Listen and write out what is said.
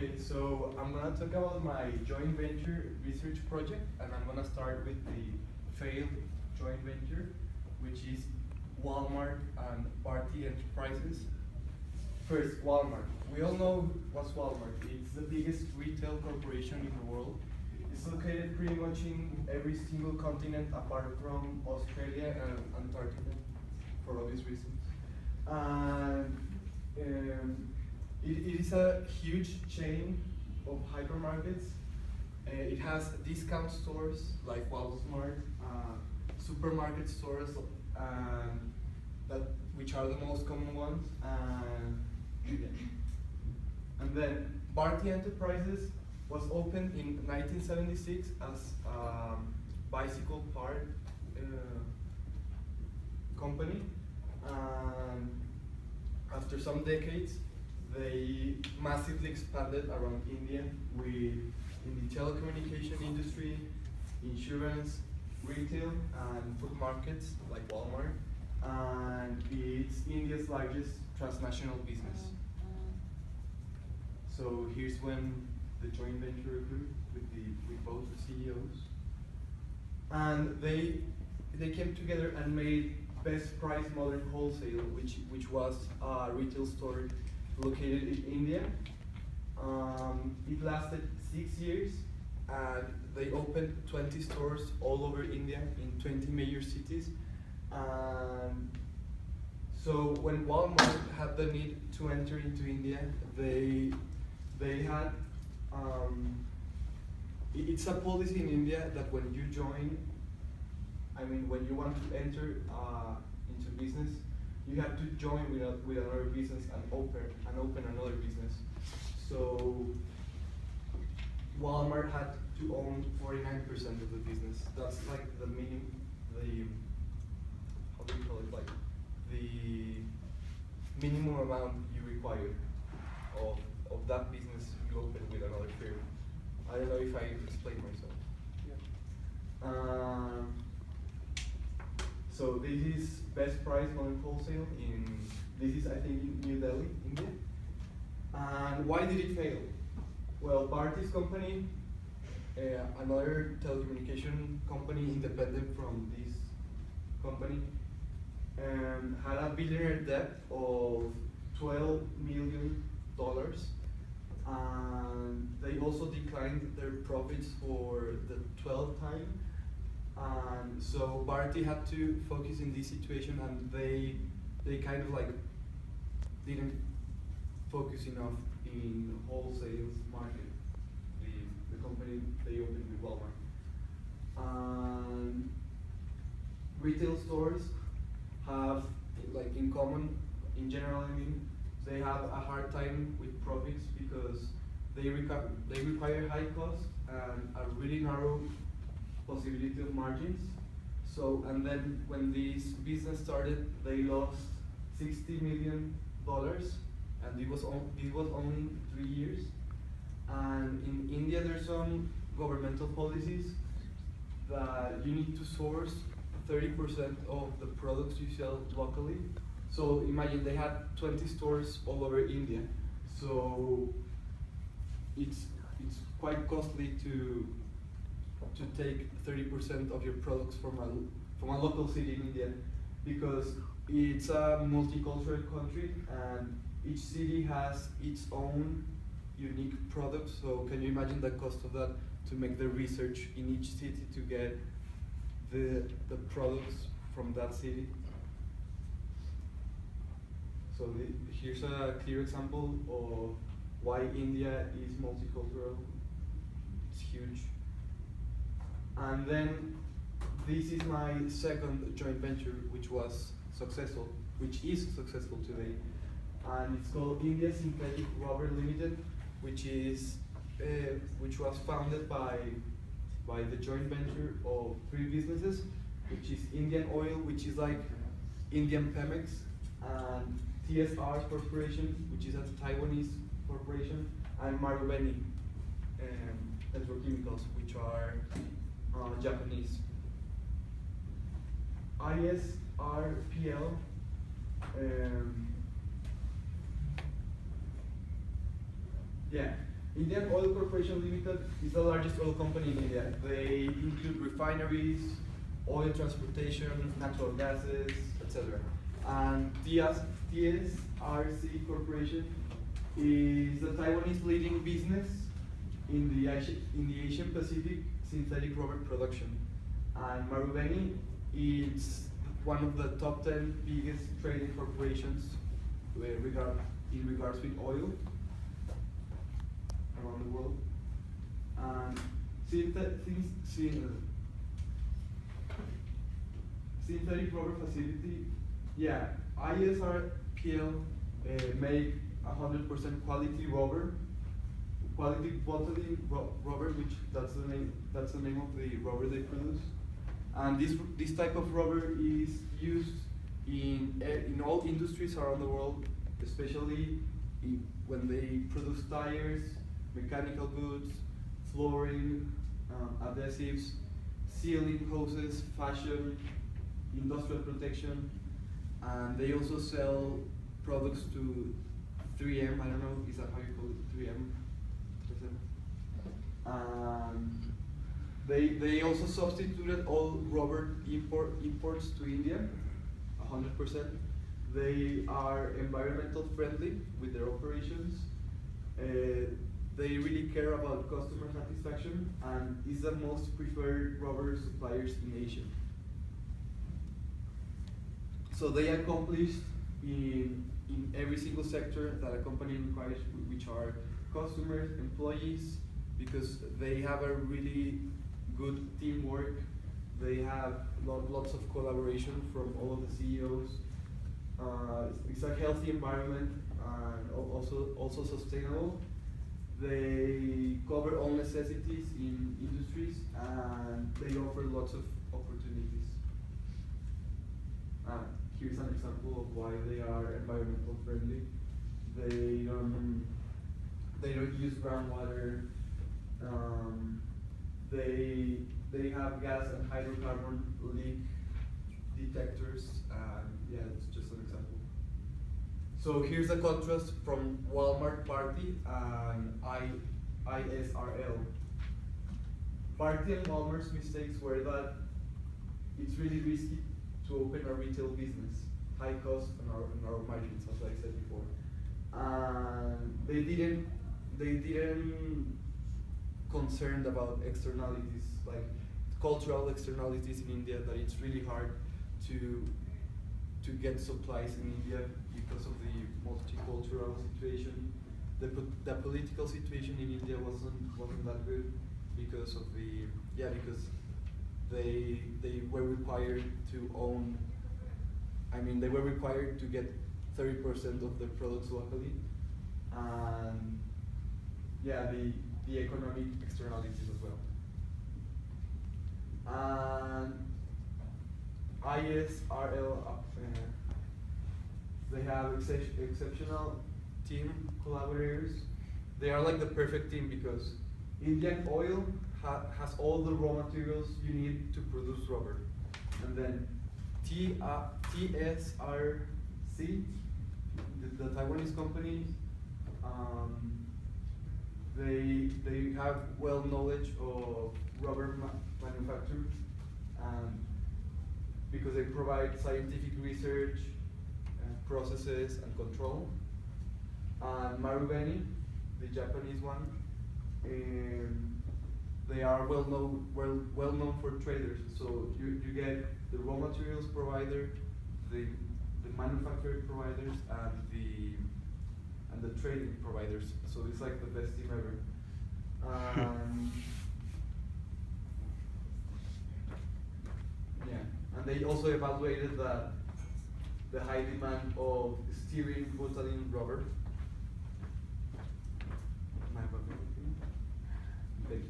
Okay, so I'm gonna talk about my joint venture research project, and I'm gonna start with the failed joint venture, which is Walmart and Party Enterprises. First, Walmart. We all know what's Walmart. It's the biggest retail corporation in the world. It's located pretty much in every single continent apart from Australia and Antarctica, for obvious reasons. And it is a huge chain of hypermarkets. It has discount stores like Walmart, supermarket stores, that which are the most common ones, and then Barty Enterprises was opened in 1976 as a bicycle part company, and after some decades, they massively expanded around India in the telecommunication industry, insurance, retail, and food markets like Walmart, and it's India's largest transnational business. So here's when the joint venture occurred with both CEOs, and they came together and made Best Price Modern Wholesale, which was a retail store located in India. It lasted 6 years, and they opened 20 stores all over India in 20 major cities. So when Walmart had the need to enter into India, they had it's a policy in India that when you join, when you want to enter into business, you have to join with another business and open another business. So Walmart had to own 49% of the business. That's like the how do you call it? Like the minimum amount you require of that business you open with another firm. I don't know if I explained myself. Yeah. So this is Best Price Modern Wholesale this is I think in New Delhi, India. And why did it fail? Well, Bharti's company, another telecommunication company independent from this company, had a billionaire debt of $12 million, and they also declined their profits for the 12th time. And so Bharti had to focus in this situation, and they kind of like didn't focus enough in wholesale market, the company they opened with Walmart. And retail stores have, like in common, in general, they have a hard time with profits because they require high cost and a really narrow possibility of margins. So, and then when this business started, they lost $60 million, and it was only 3 years. And in India, there's some governmental policies that you need to source 30% of the products you sell locally. So imagine they had 20 stores all over India. So it's quite costly to take 30% of your products from a local city in India, because it's a multicultural country and each city has its own unique products. So can you imagine the cost of that, to make the research in each city to get the products from that city? So here's a clear example of why India is multicultural. It's huge. And then this is my second joint venture, which is successful today, and it's called India Synthetic Rubber Limited, which was founded by the joint venture of 3 businesses, which is Indian Oil, which is like Indian Pemex, and TSR Corporation, which is a Taiwanese corporation, and Marubeni Petrochemicals, which are Japanese. ISRPL Indian Oil Corporation Limited is the largest oil company in India. They include refineries, oil transportation, natural gases, etc. And TSRC Corporation is the Taiwanese leading business in the Asian Pacific synthetic rubber production. And Marubeni is one of the top 10 biggest trading corporations in regards with oil around the world. And synthetic rubber facility, yeah, ISRPL make 100% quality rubber, quality bottling rubber, which that's the name of the rubber they produce. And this type of rubber is used in all industries around the world, especially when they produce tires, mechanical goods, flooring, adhesives, sealing hoses, fashion, industrial protection, and they also sell products to 3M. I don't know, is that how you call it? 3M. They also substituted all rubber imports to India, 100%. They are environmental friendly with their operations. They really care about customer satisfaction and is the most preferred rubber suppliers in Asia. So they accomplished in every single sector that a company requires, which are customers, employees, because they have a really good teamwork. They have lots of collaboration from all of the CEOs. It's a healthy environment and also sustainable. They cover all necessities in industries and they offer lots of opportunities. Here's an example of why they are environmental friendly. They don't use groundwater. They have gas and hydrocarbon leak detectors, and yeah, it's just an example. So here's a contrast from Walmart Party and ISRL. Party and Walmart's mistakes were that it's really risky to open a retail business, high cost and our margins, as I said before. And they didn't concerned about externalities, like cultural externalities in India, that it's really hard to get supplies in India because of the multicultural situation. The political situation in India wasn't that good because of because they were required to own. I mean, they were required to get 30% of the products locally, and yeah, the economic externalities as well. And ISRL, they have exceptional team collaborators. They are like the perfect team because Indian Oil has all the raw materials you need to produce rubber. And then TSRC, the Taiwanese company, they have well knowledge of rubber manufacture, because they provide scientific research, processes, and control. And Marubeni, the Japanese one, they are well known for traders. So you get the raw materials provider, the manufacturing providers, and the trading providers. So it's like the best team ever. Yeah, and they also evaluated the high demand of stearin butadiene rubber. Thank you.